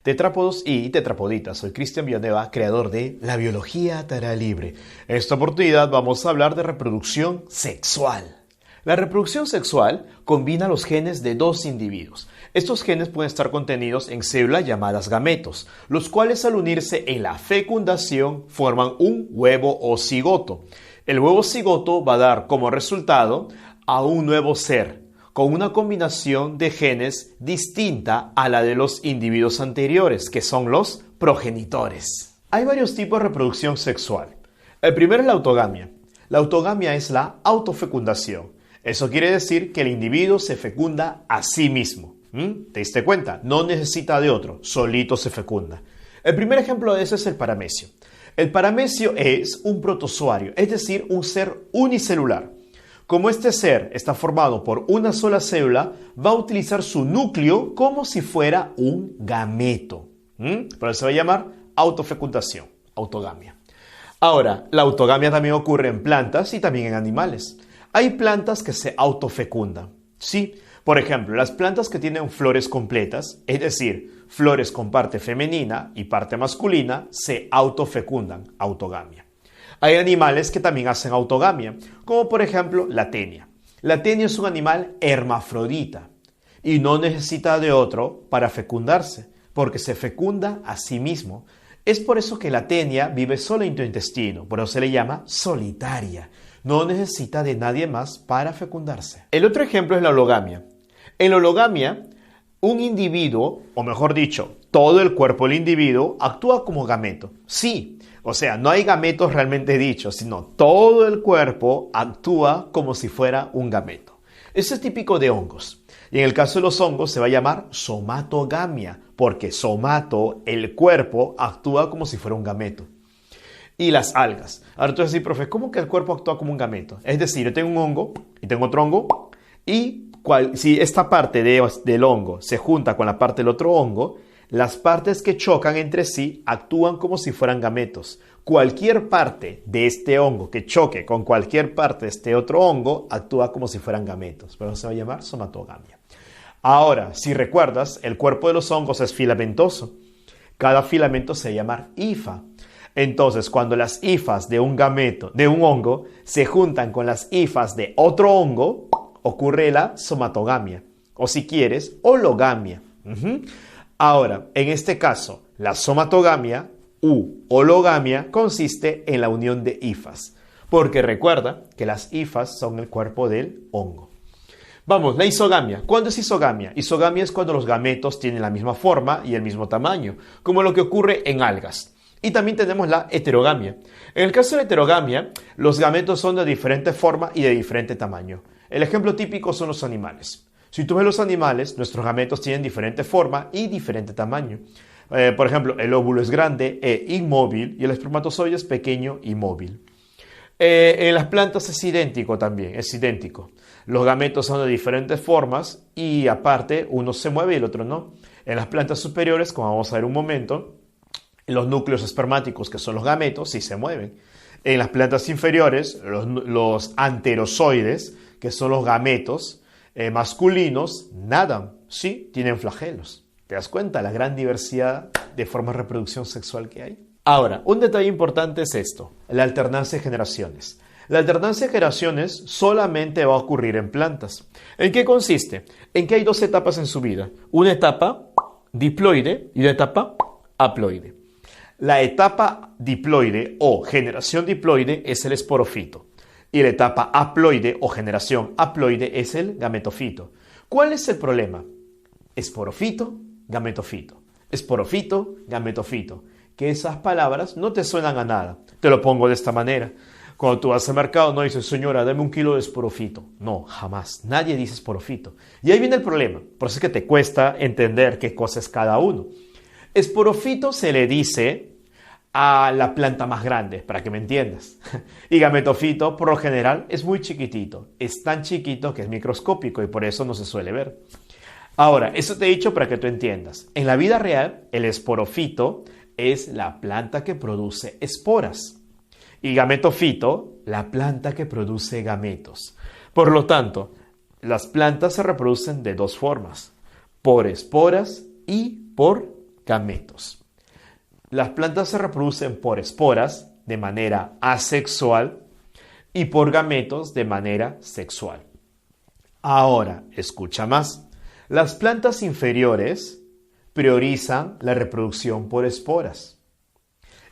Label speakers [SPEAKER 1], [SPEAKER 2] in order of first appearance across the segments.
[SPEAKER 1] Tetrápodos y tetrapoditas, soy Cristian Villanueva, creador de La Biología te hará libre. En esta oportunidad vamos a hablar de reproducción sexual. La reproducción sexual combina los genes de dos individuos. Estos genes pueden estar contenidos en células llamadas gametos, los cuales al unirse en la fecundación forman un huevo o cigoto. El huevo cigoto va a dar como resultado a un nuevo ser, con una combinación de genes distinta a la de los individuos anteriores, que son los progenitores. Hay varios tipos de reproducción sexual. El primero es la autogamia. La autogamia es la autofecundación. Eso quiere decir que el individuo se fecunda a sí mismo. ¿Te diste cuenta? No necesita de otro, solito se fecunda. El primer ejemplo de eso es el paramecio. El paramecio es un protozoario, es decir, un ser unicelular. Como este ser está formado por una sola célula, va a utilizar su núcleo como si fuera un gameto. Por eso se va a llamar autofecundación, autogamia. Ahora, la autogamia también ocurre en plantas y también en animales. Hay plantas que se autofecundan. Sí, por ejemplo, las plantas que tienen flores completas, es decir, flores con parte femenina y parte masculina, se autofecundan, autogamia. Hay animales que también hacen autogamia, como por ejemplo la tenia. La tenia es un animal hermafrodita y no necesita de otro para fecundarse, porque se fecunda a sí mismo. Es por eso que la tenia vive sola en tu intestino, por eso se le llama solitaria. No necesita de nadie más para fecundarse. El otro ejemplo es la hologamia. En la hologamia, un individuo, o mejor dicho, todo el cuerpo del individuo actúa como gameto. Sí. O sea, no hay gametos realmente dichos, sino todo el cuerpo actúa como si fuera un gameto. Eso es típico de hongos. Y en el caso de los hongos se va a llamar somatogamia, porque somato, el cuerpo, actúa como si fuera un gameto. Y las algas. Ahora tú vas a decir, profe, ¿cómo que el cuerpo actúa como un gameto? Es decir, yo tengo un hongo y tengo otro hongo, y si esta parte del hongo se junta con la parte del otro hongo, las partes que chocan entre sí actúan como si fueran gametos. Cualquier parte de este hongo que choque con cualquier parte de este otro hongo actúa como si fueran gametos. Por eso se va a llamar somatogamia. Ahora, si recuerdas, el cuerpo de los hongos es filamentoso. Cada filamento se va a llamar hifa. Entonces, cuando las hifas de un gameto, de un hongo, se juntan con las hifas de otro hongo, ocurre la somatogamia. O si quieres, hologamia. Ahora, en este caso, la somatogamia u hologamia consiste en la unión de hifas, porque recuerda que las hifas son el cuerpo del hongo. Vamos, la isogamia. ¿Cuándo es isogamia? Isogamia es cuando los gametos tienen la misma forma y el mismo tamaño, como lo que ocurre en algas. Y también tenemos la heterogamia. En el caso de la heterogamia, los gametos son de diferente forma y de diferente tamaño. El ejemplo típico son los animales. Si tú ves los animales, nuestros gametos tienen diferente forma y diferente tamaño. Por ejemplo, el óvulo es grande e inmóvil y el espermatozoide es pequeño y móvil. En las plantas es idéntico también, es idéntico. Los gametos son de diferentes formas y aparte uno se mueve y el otro no. En las plantas superiores, como vamos a ver un momento, los núcleos espermáticos, que son los gametos, sí se mueven. En las plantas inferiores, los anterozoides, que son los gametos, masculinos, nadan, sí, tienen flagelos. ¿Te das cuenta la gran diversidad de formas de reproducción sexual que hay? Ahora, un detalle importante es esto, la alternancia de generaciones. La alternancia de generaciones solamente va a ocurrir en plantas. ¿En qué consiste? En que hay dos etapas en su vida. Una etapa diploide y una etapa haploide. La etapa diploide o generación diploide es el esporofito. Y la etapa haploide o generación haploide es el gametofito. ¿Cuál es el problema? Esporofito, gametofito. Esporofito, gametofito. Que esas palabras no te suenan a nada. Te lo pongo de esta manera. Cuando tú vas al mercado no dices, señora, dame 1 kilo de esporofito. No, jamás. Nadie dice esporofito. Y ahí viene el problema. Por eso es que te cuesta entender qué cosa es cada uno. Esporofito se le dice a la planta más grande, para que me entiendas. Y gametofito, por lo general, es muy chiquitito. Es tan chiquito que es microscópico y por eso no se suele ver. Ahora, eso te he dicho para que tú entiendas. En la vida real, el esporofito es la planta que produce esporas. Y gametofito, la planta que produce gametos. Por lo tanto, las plantas se reproducen de dos formas. Por esporas y por gametos. Las plantas se reproducen por esporas de manera asexual y por gametos de manera sexual. Ahora, escucha más. Las plantas inferiores priorizan la reproducción por esporas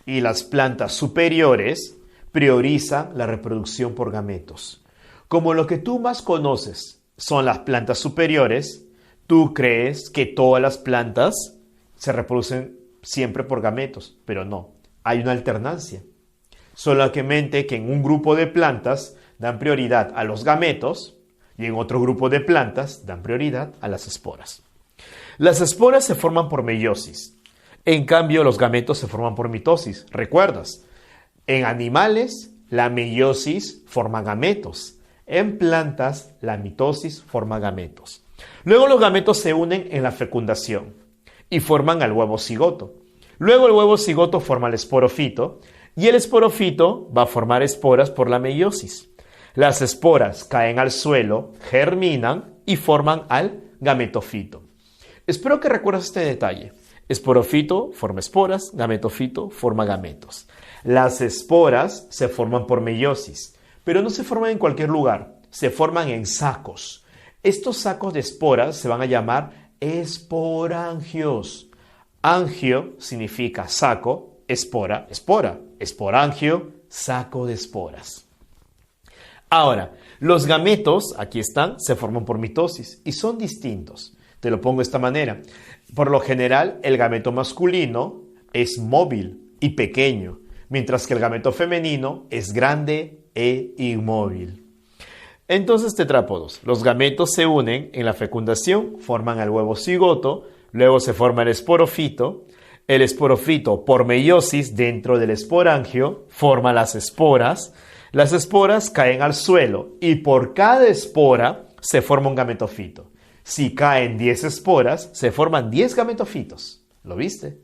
[SPEAKER 1] y las plantas superiores priorizan la reproducción por gametos. Como lo que tú más conoces son las plantas superiores, tú crees que todas las plantas se reproducen siempre por gametos, pero no, hay una alternancia. Solamente que en un grupo de plantas dan prioridad a los gametos y en otro grupo de plantas dan prioridad a las esporas. Las esporas se forman por meiosis, en cambio los gametos se forman por mitosis. ¿Recuerdas? En animales la meiosis forma gametos, en plantas la mitosis forma gametos. Luego los gametos se unen en la fecundación y forman al huevo cigoto. Luego el huevo cigoto forma el esporofito y el esporofito va a formar esporas por la meiosis. Las esporas caen al suelo, germinan y forman al gametofito. Espero que recuerdes este detalle. Esporofito forma esporas, gametofito forma gametos. Las esporas se forman por meiosis, pero no se forman en cualquier lugar, se forman en sacos. Estos sacos de esporas se van a llamar esporangios. Angio significa saco, espora, espora. Esporangio, saco de esporas. Ahora, los gametos, aquí están, se forman por mitosis y son distintos. Te lo pongo de esta manera. Por lo general, el gameto masculino es móvil y pequeño, mientras que el gameto femenino es grande e inmóvil. Entonces, tetrápodos. Los gametos se unen en la fecundación, forman al huevo cigoto, luego se forma el esporofito. El esporofito, por meiosis dentro del esporangio, forma las esporas. Las esporas caen al suelo y por cada espora se forma un gametofito. Si caen 10 esporas, se forman 10 gametofitos. ¿Lo viste?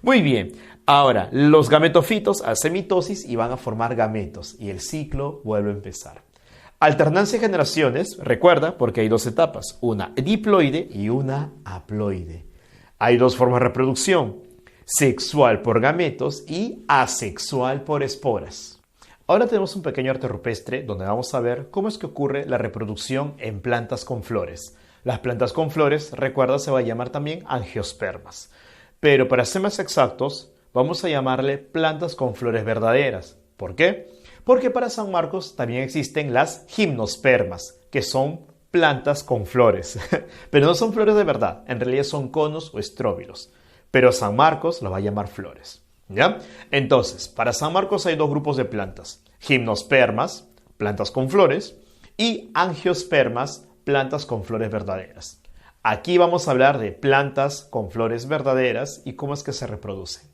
[SPEAKER 1] Muy bien. Ahora, los gametofitos hacen mitosis y van a formar gametos y el ciclo vuelve a empezar. Alternancia de generaciones, recuerda, porque hay dos etapas, una diploide y una haploide. Hay dos formas de reproducción, sexual por gametos y asexual por esporas. Ahora tenemos un pequeño arte rupestre donde vamos a ver cómo es que ocurre la reproducción en plantas con flores. Las plantas con flores, recuerda, se va a llamar también angiospermas. Pero para ser más exactos, vamos a llamarle plantas con flores verdaderas. ¿Por qué? Porque para San Marcos también existen las gimnospermas, que son plantas con flores. Pero no son flores de verdad, en realidad son conos o estróbilos. Pero San Marcos lo va a llamar flores. ¿Ya? Entonces, para San Marcos hay dos grupos de plantas. Gimnospermas, plantas con flores, y angiospermas, plantas con flores verdaderas. Aquí vamos a hablar de plantas con flores verdaderas y cómo es que se reproducen.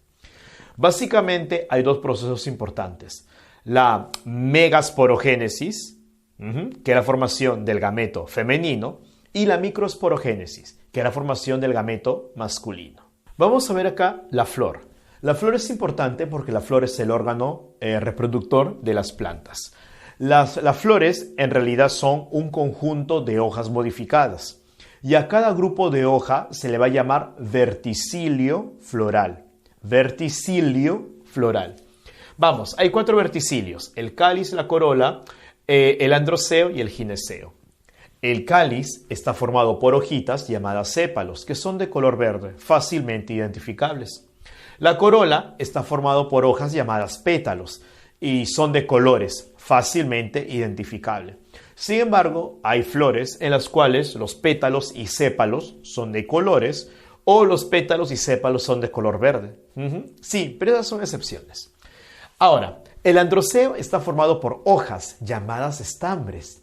[SPEAKER 1] Básicamente hay dos procesos importantes. La megasporogénesis, que es la formación del gameto femenino, y la microsporogénesis, que es la formación del gameto masculino. Vamos a ver acá la flor. La flor es importante porque la flor es el órgano reproductor de las plantas. Las flores en realidad son un conjunto de hojas modificadas y a cada grupo de hoja se le va a llamar verticilio floral. Verticilio floral. Vamos, hay 4 verticilios, el cáliz, la corola, el androceo y el gineceo. El cáliz está formado por hojitas llamadas sépalos, que son de color verde, fácilmente identificables. La corola está formado por hojas llamadas pétalos y son de colores, fácilmente identificables. Sin embargo, hay flores en las cuales los pétalos y sépalos son de colores o los pétalos y sépalos son de color verde. Sí, pero esas son excepciones. Ahora, el androceo está formado por hojas llamadas estambres.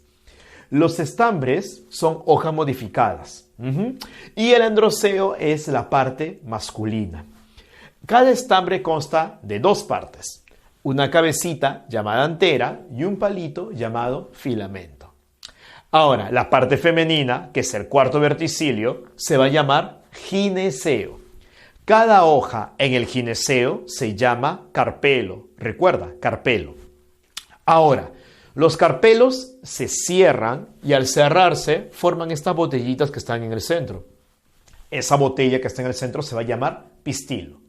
[SPEAKER 1] Los estambres son hojas modificadas y el androceo es la parte masculina. Cada estambre consta de 2 partes, una cabecita llamada antera y un palito llamado filamento. Ahora, la parte femenina, que es el 4.º verticilio, se va a llamar gineceo. Cada hoja en el gineceo se llama carpelo. Recuerda, carpelo. Ahora, los carpelos se cierran y al cerrarse forman estas botellitas que están en el centro. Esa botella que está en el centro se va a llamar pistilo.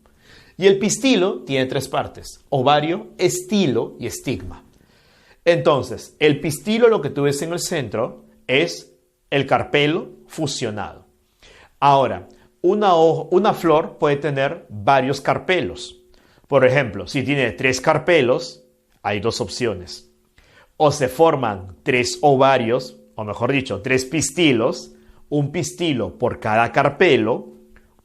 [SPEAKER 1] Y el pistilo tiene tres partes: ovario, estilo y estigma. Entonces, el pistilo, lo que tú ves en el centro, es el carpelo fusionado. Ahora, una flor puede tener varios carpelos. Por ejemplo, si tiene 3 carpelos, hay 2 opciones. O se forman 3 ovarios, o mejor dicho, 3 pistilos, un pistilo por cada carpelo,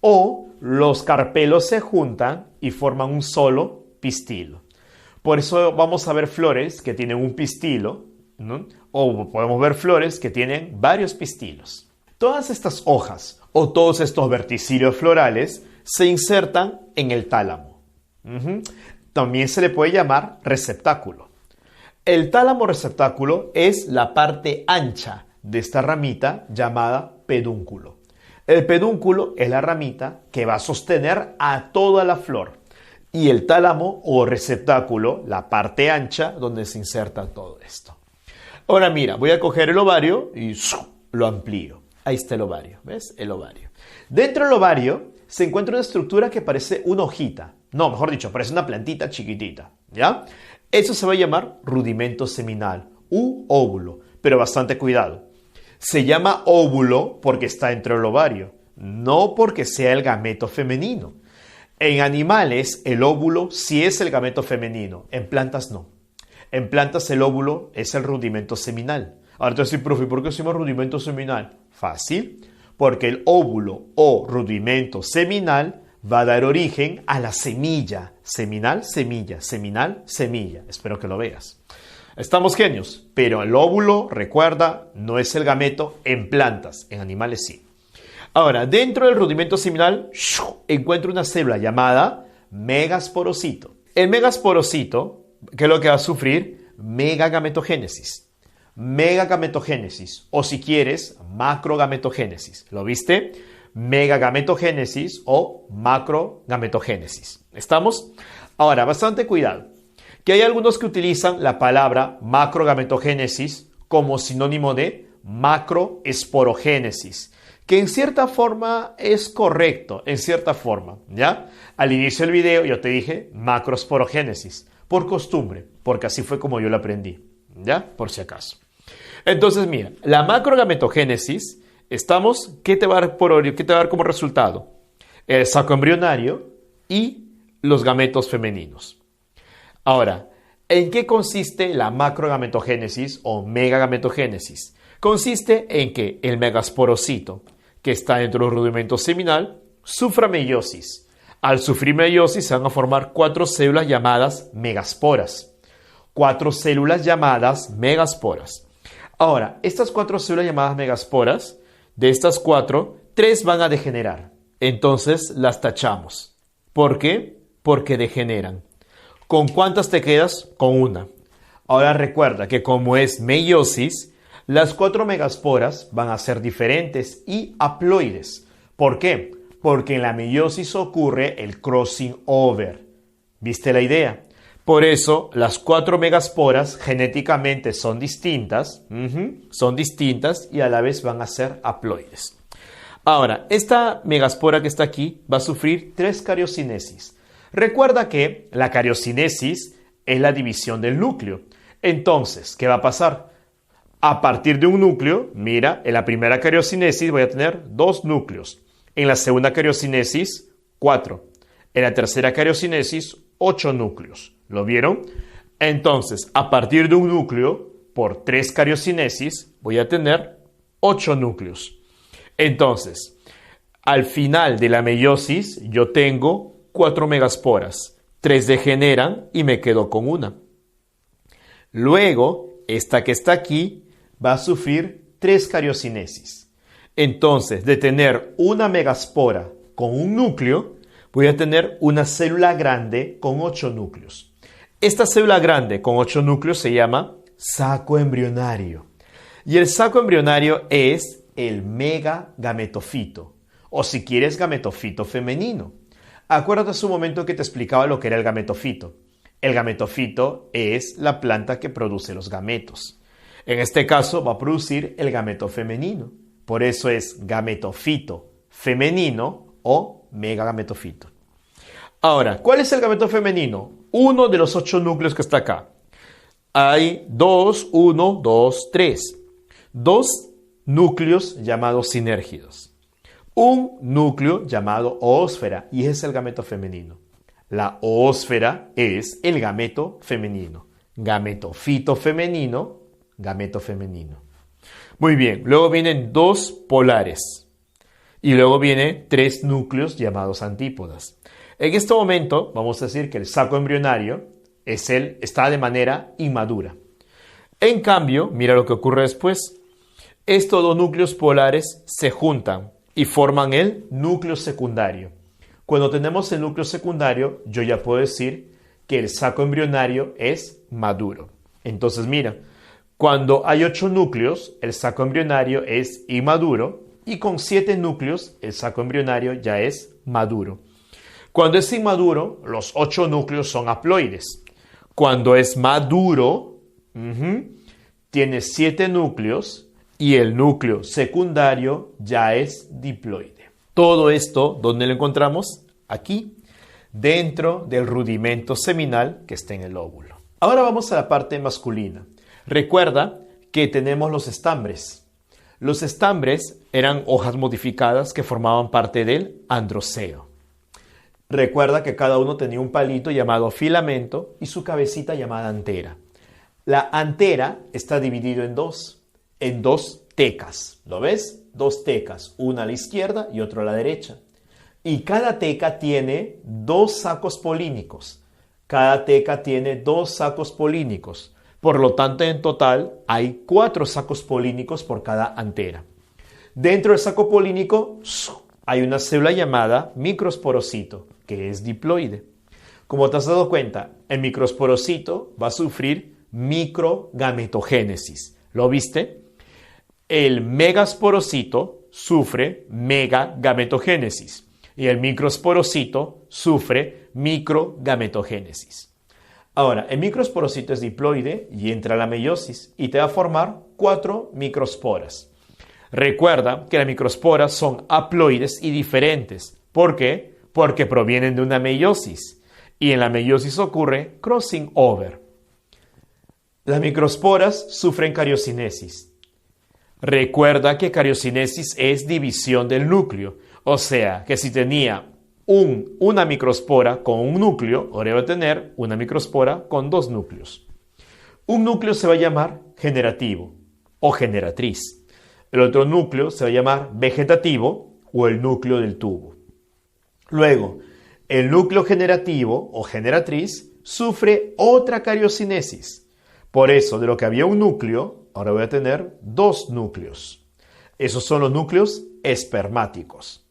[SPEAKER 1] o los carpelos se juntan y forman un solo pistilo. Por eso vamos a ver flores que tienen un pistilo, ¿no? O podemos ver flores que tienen varios pistilos. Todas estas hojas o todos estos verticillos florales se insertan en el tálamo. También se le puede llamar receptáculo. El tálamo receptáculo es la parte ancha de esta ramita llamada pedúnculo. El pedúnculo es la ramita que va a sostener a toda la flor. Y el tálamo o receptáculo, la parte ancha donde se inserta todo esto. Ahora mira, voy a coger el ovario y lo amplío. Ahí está el ovario, ¿ves? El ovario. Dentro del ovario se encuentra una estructura que parece una hojita. No, mejor dicho, parece una plantita chiquitita, ¿ya? Eso se va a llamar rudimento seminal u óvulo, pero bastante cuidado. Se llama óvulo porque está dentro del ovario, no porque sea el gameto femenino. En animales, el óvulo sí es el gameto femenino, en plantas no. En plantas el óvulo es el rudimento seminal. Ahora te voy a decir, profe, ¿por qué se llama rudimento seminal? Fácil, porque el óvulo o rudimento seminal va a dar origen a la semilla. Seminal, semilla, seminal, semilla. Espero que lo veas. Estamos genios, pero el óvulo, recuerda, no es el gameto en plantas, en animales sí. Ahora, dentro del rudimento seminal encuentro una célula llamada megasporocito. El megasporocito, ¿qué es lo que va a sufrir? Megagametogénesis. Megagametogénesis, o si quieres, macrogametogénesis. ¿Lo viste? Megagametogénesis o macrogametogénesis. ¿Estamos? Ahora, bastante cuidado, que hay algunos que utilizan la palabra macrogametogénesis como sinónimo de macroesporogénesis, que en cierta forma es correcto, en cierta forma, ¿ya? Al inicio del video yo te dije macroesporogénesis, por costumbre, porque así fue como yo lo aprendí, ¿ya? Por si acaso. Entonces, mira, la macrogametogénesis, ¿qué te va a dar como resultado? El saco embrionario y los gametos femeninos. Ahora, ¿en qué consiste la macrogametogénesis o megagametogénesis? Consiste en que el megasporocito, que está dentro del rudimento seminal, sufra meiosis. Al sufrir meiosis se van a formar 4 células llamadas megasporas. 4 células llamadas megasporas. Ahora, estas 4 células llamadas megasporas, de estas 4, 3 van a degenerar. Entonces las tachamos. ¿Por qué? Porque degeneran. ¿Con cuántas te quedas? Con una. Ahora recuerda que como es meiosis, las 4 megasporas van a ser diferentes y haploides. ¿Por qué? Porque en la meiosis ocurre el crossing over. ¿Viste la idea? Por eso las 4 megasporas genéticamente son distintas, y a la vez van a ser haploides. Ahora, esta megaspora que está aquí va a sufrir 3 cariocinesis. Recuerda que la cariocinesis es la división del núcleo. Entonces, ¿qué va a pasar? A partir de un núcleo, mira, en la primera cariocinesis voy a tener 2 núcleos. En la segunda cariocinesis, 4. En la tercera cariocinesis, 8 núcleos. ¿Lo vieron? Entonces, a partir de un núcleo, por 3 cariocinesis, voy a tener 8 núcleos. Entonces, al final de la meiosis, yo tengo 4 megasporas. 3 degeneran y me quedo con una. Luego, esta que está aquí va a sufrir 3 cariocinesis. Entonces, de tener una megaspora con un núcleo, voy a tener una célula grande con 8 núcleos. Esta célula grande con 8 núcleos se llama saco embrionario. Y el saco embrionario es el megagametofito, o si quieres, gametofito femenino. Acuérdate hace un momento que te explicaba lo que era el gametofito. El gametofito es la planta que produce los gametos. En este caso va a producir el gameto femenino. Por eso es gametofito femenino o megagametofito. Ahora, ¿cuál es el gameto femenino? Uno de los 8 núcleos que está acá. Hay 2, 1, 2, 3. 2 núcleos llamados sinérgidos. Un núcleo llamado oósfera y ese es el gameto femenino. La oósfera es el gameto femenino. Gametofito femenino, gameto femenino. Muy bien, luego vienen 2 polares y luego vienen 3 núcleos llamados antípodas. En este momento vamos a decir que el saco embrionario está de manera inmadura. En cambio, mira lo que ocurre después. Estos 2 núcleos polares se juntan y forman el núcleo secundario. Cuando tenemos el núcleo secundario, yo ya puedo decir que el saco embrionario es maduro. Entonces mira, cuando hay 8 núcleos, el saco embrionario es inmaduro y con 7 núcleos, el saco embrionario ya es maduro. Cuando es inmaduro, los 8 núcleos son haploides. Cuando es maduro, tiene 7 núcleos y el núcleo secundario ya es diploide. Todo esto, ¿dónde lo encontramos? Aquí, dentro del rudimento seminal que está en el óvulo. Ahora vamos a la parte masculina. Recuerda que tenemos los estambres. Los estambres eran hojas modificadas que formaban parte del androceo. Recuerda que cada uno tenía un palito llamado filamento y su cabecita llamada antera. La antera está dividida en dos tecas. ¿Lo ves? 2 tecas, una a la izquierda y otra a la derecha. Y cada teca tiene 2 sacos polínicos. Cada teca tiene 2 sacos polínicos. Por lo tanto, en total hay 4 sacos polínicos por cada antera. Dentro del saco polínico hay una célula llamada microsporocito, que es diploide. Como te has dado cuenta, el microsporocito va a sufrir microgametogénesis. ¿Lo viste? El megasporocito sufre megagametogénesis y el microsporocito sufre microgametogénesis. Ahora, el microsporocito es diploide y entra a la meiosis y te va a formar 4 microsporas. Recuerda que las microsporas son haploides y diferentes. ¿Por qué? Porque provienen de una meiosis y en la meiosis ocurre crossing over. Las microsporas sufren cariocinesis. Recuerda que cariocinesis es división del núcleo, o sea que si tenía una microspora con un núcleo, ahora va a tener una microspora con 2 núcleos. Un núcleo se va a llamar generativo o generatriz. El otro núcleo se va a llamar vegetativo o el núcleo del tubo. Luego, el núcleo generativo o generatriz sufre otra cariocinesis. Por eso, de lo que había un núcleo, ahora voy a tener 2 núcleos. Esos son los núcleos espermáticos.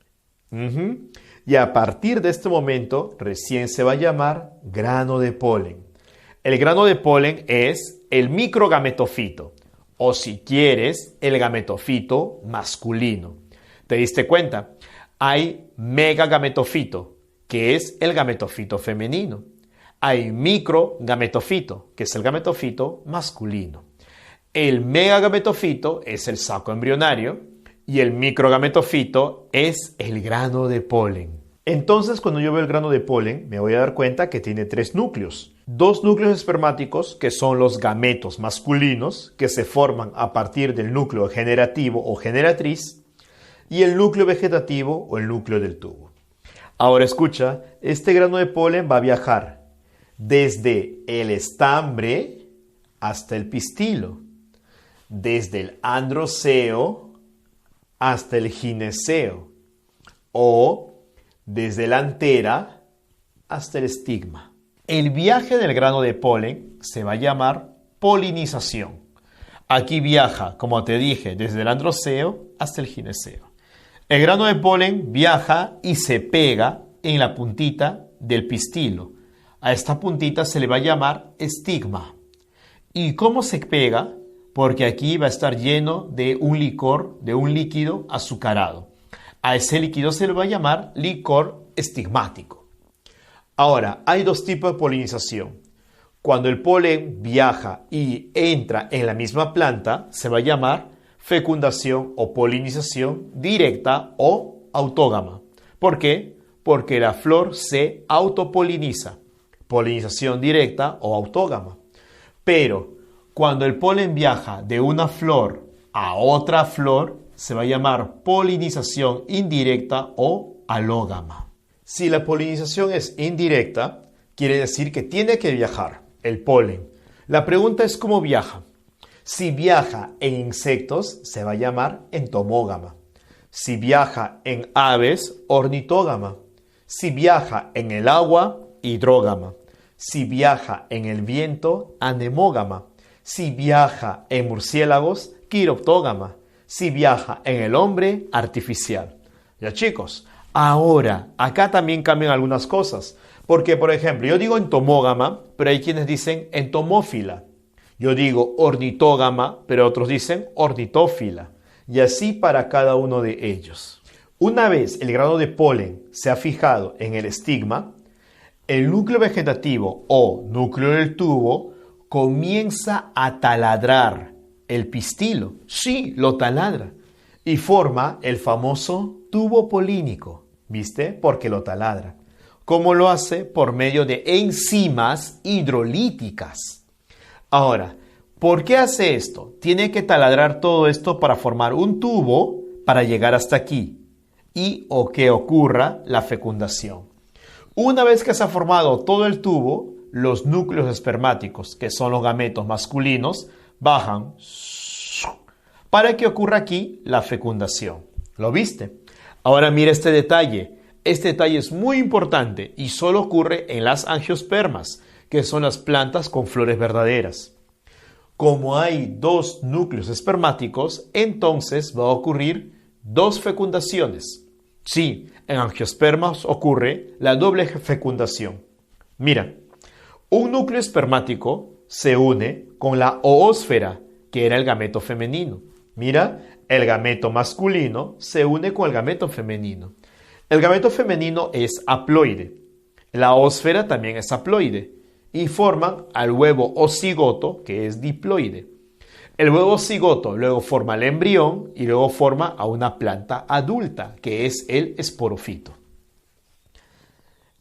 [SPEAKER 1] Y a partir de este momento, recién se va a llamar grano de polen. El grano de polen es el microgametofito, o si quieres, el gametofito masculino. ¿Te diste cuenta? Hay megagametofito, que es el gametofito femenino. Hay microgametofito, que es el gametofito masculino. El megagametofito es el saco embrionario y el microgametofito es el grano de polen. Entonces, cuando yo veo el grano de polen, me voy a dar cuenta que tiene 3 núcleos. 2 núcleos espermáticos, que son los gametos masculinos, que se forman a partir del núcleo generativo o generatriz, y el núcleo vegetativo o el núcleo del tubo. Ahora escucha, este grano de polen va a viajar desde el estambre hasta el pistilo, desde el androceo hasta el gineceo o desde la antera hasta el estigma. El viaje del grano de polen se va a llamar polinización. Aquí viaja, como te dije, desde el androceo hasta el gineceo. El grano de polen viaja y se pega en la puntita del pistilo. A esta puntita se le va a llamar estigma. ¿Y cómo se pega? Porque aquí va a estar lleno de un licor, de un líquido azucarado. A ese líquido se le va a llamar licor estigmático. Ahora, hay 2 tipos de polinización. Cuando el polen viaja y entra en la misma planta, se va a llamar fecundación o polinización directa o autógama. ¿Por qué? Porque la flor se autopoliniza, polinización directa o autógama. Pero cuando el polen viaja de una flor a otra flor, se va a llamar polinización indirecta o alógama. Si la polinización es indirecta, quiere decir que tiene que viajar el polen. La pregunta es cómo viaja. Si viaja en insectos, se va a llamar entomógama. Si viaja en aves, ornitógama. Si viaja en el agua, hidrógama. Si viaja en el viento, anemógama. Si viaja en murciélagos, quiroptógama. Si viaja en el hombre, artificial. Ya chicos, ahora, acá también cambian algunas cosas. Porque, por ejemplo, yo digo entomógama, pero hay quienes dicen entomófila. Yo digo ornitógama, pero otros dicen ornitófila. Y así para cada uno de ellos. Una vez el grano de polen se ha fijado en el estigma, el núcleo vegetativo o núcleo del tubo comienza a taladrar el pistilo. Sí, lo taladra. Y forma el famoso tubo polínico. ¿Viste? Porque lo taladra. ¿Cómo lo hace? Por medio de enzimas hidrolíticas. Ahora, ¿por qué hace esto? Tiene que taladrar todo esto para formar un tubo para llegar hasta aquí y o que ocurra la fecundación. Una vez que se ha formado todo el tubo, los núcleos espermáticos, que son los gametos masculinos, bajan para que ocurra aquí la fecundación. ¿Lo viste? Ahora mira este detalle. Este detalle es muy importante y solo ocurre en las angiospermas, que son las plantas con flores verdaderas. Como hay dos núcleos espermáticos, entonces va a ocurrir dos fecundaciones. Sí, en angiospermas ocurre la doble fecundación. Mira, un núcleo espermático se une con la oósfera, que era el gameto femenino. Mira, el gameto masculino se une con el gameto femenino. El gameto femenino es haploide. La oósfera también es haploide. Y forman al huevo o cigoto, que es diploide. El huevo cigoto luego forma el embrión y luego forma a una planta adulta, que es el esporofito.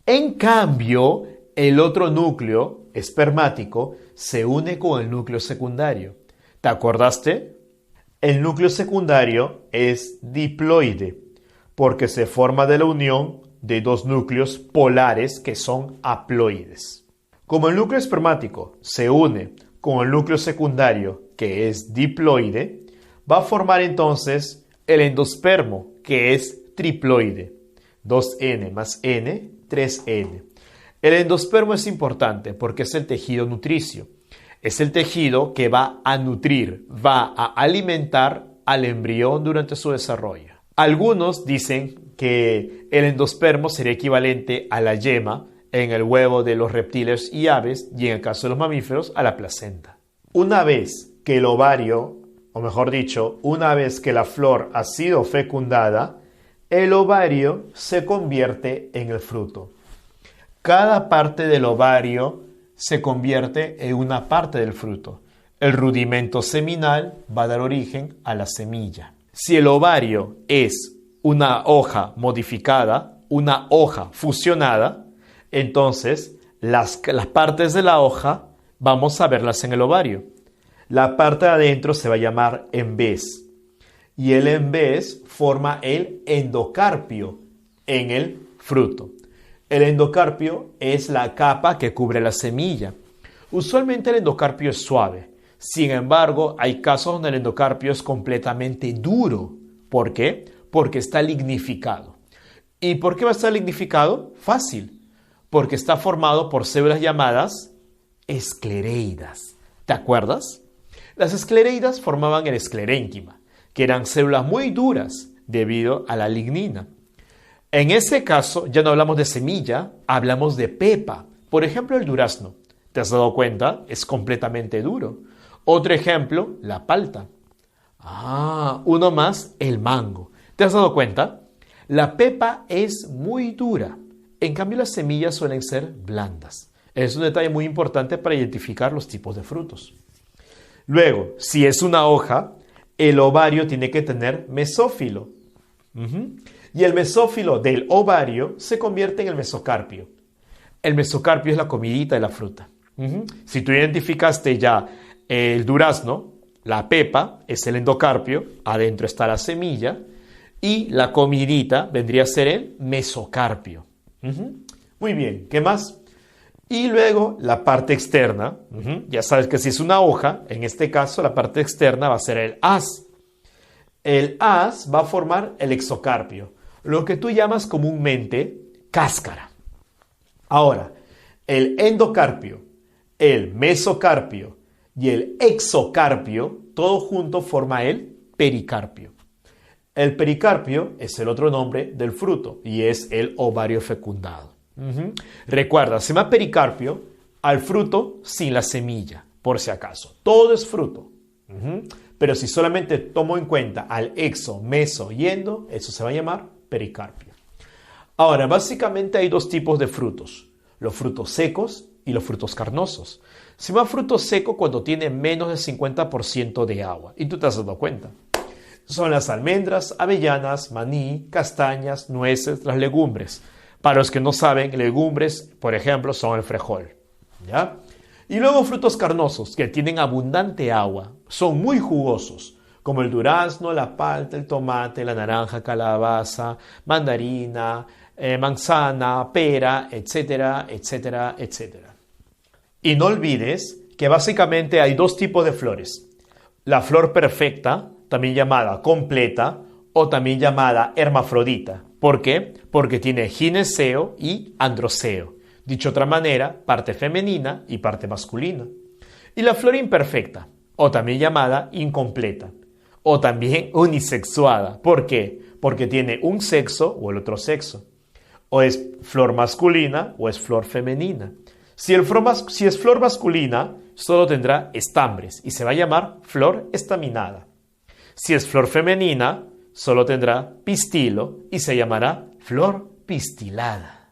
[SPEAKER 1] En cambio, el otro núcleo espermático se une con el núcleo secundario. ¿Te acordaste? El núcleo secundario es diploide, porque se forma de la unión de dos núcleos polares que son haploides. Como el núcleo espermático se une con el núcleo secundario, que es diploide, va a formar entonces el endospermo, que es triploide. 2N más N, 3N. El endospermo es importante porque es el tejido nutricio. Es el tejido que va a nutrir, va a alimentar al embrión durante su desarrollo. Algunos dicen que el endospermo sería equivalente a la yema en el huevo de los reptiles y aves y en el caso de los mamíferos a la placenta. Una vez que el ovario, o mejor dicho, una vez que la flor ha sido fecundada, el ovario se convierte en el fruto. Cada parte del ovario se convierte en una parte del fruto. El rudimento seminal va a dar origen a la semilla. Si el ovario es una hoja modificada, una hoja fusionada, entonces las partes de la hoja vamos a verlas en el ovario. La parte de adentro se va a llamar embés y el embés forma el endocarpio en el fruto. El endocarpio es la capa que cubre la semilla. Usualmente el endocarpio es suave. Sin embargo, hay casos donde el endocarpio es completamente duro. ¿Por qué? Porque está lignificado. ¿Y por qué va a estar lignificado? Fácil. Porque está formado por células llamadas esclereidas. ¿Te acuerdas? Las esclereidas formaban el esclerénquima, que eran células muy duras debido a la lignina. En ese caso, ya no hablamos de semilla, hablamos de pepa. Por ejemplo, el durazno. ¿Te has dado cuenta? Es completamente duro. Otro ejemplo, la palta. Uno más, el mango. ¿Te has dado cuenta? La pepa es muy dura. En cambio, las semillas suelen ser blandas. Es un detalle muy importante para identificar los tipos de frutos. Luego, si es una hoja, el ovario tiene que tener mesófilo. Y el mesófilo del ovario se convierte en el mesocarpio. El mesocarpio es la comidita de la fruta. Si tú identificaste ya el durazno, la pepa es el endocarpio, adentro está la semilla, y la comidita vendría a ser el mesocarpio. Muy bien, ¿qué más? Y luego la parte externa, ya sabes que si es una hoja, en este caso la parte externa va a ser el haz. El haz va a formar el exocarpio, lo que tú llamas comúnmente cáscara. Ahora, el endocarpio, el mesocarpio y el exocarpio, todo junto forma el pericarpio. El pericarpio es el otro nombre del fruto y es el ovario fecundado. Recuerda, se llama pericarpio al fruto sin la semilla, por si acaso. Todo es fruto. Pero si solamente tomo en cuenta al exo, meso y endo, eso se va a llamar pericarpio. Ahora, básicamente hay dos tipos de frutos. Los frutos secos y los frutos carnosos. Se llama fruto seco cuando tiene menos del 50% de agua. Y tú te has dado cuenta. Son las almendras, avellanas, maní, castañas, nueces, las legumbres. Para los que no saben, legumbres, por ejemplo, son el frijol. ¿Ya? Y luego frutos carnosos, que tienen abundante agua. Son muy jugosos, como el durazno, la palta, el tomate, la naranja, calabaza, mandarina, manzana, pera, etcétera, etcétera, etcétera. Y no olvides que básicamente hay dos tipos de flores. La flor perfecta, también llamada completa, o también llamada hermafrodita. ¿Por qué? Porque tiene gineceo y androceo. Dicho de otra manera, parte femenina y parte masculina. Y la flor imperfecta, o también llamada incompleta, o también unisexuada. ¿Por qué? Porque tiene un sexo o el otro sexo. O es flor masculina o es flor femenina. Si es flor masculina, solo tendrá estambres y se va a llamar flor estaminada. Si es flor femenina, solo tendrá pistilo y se llamará flor pistilada.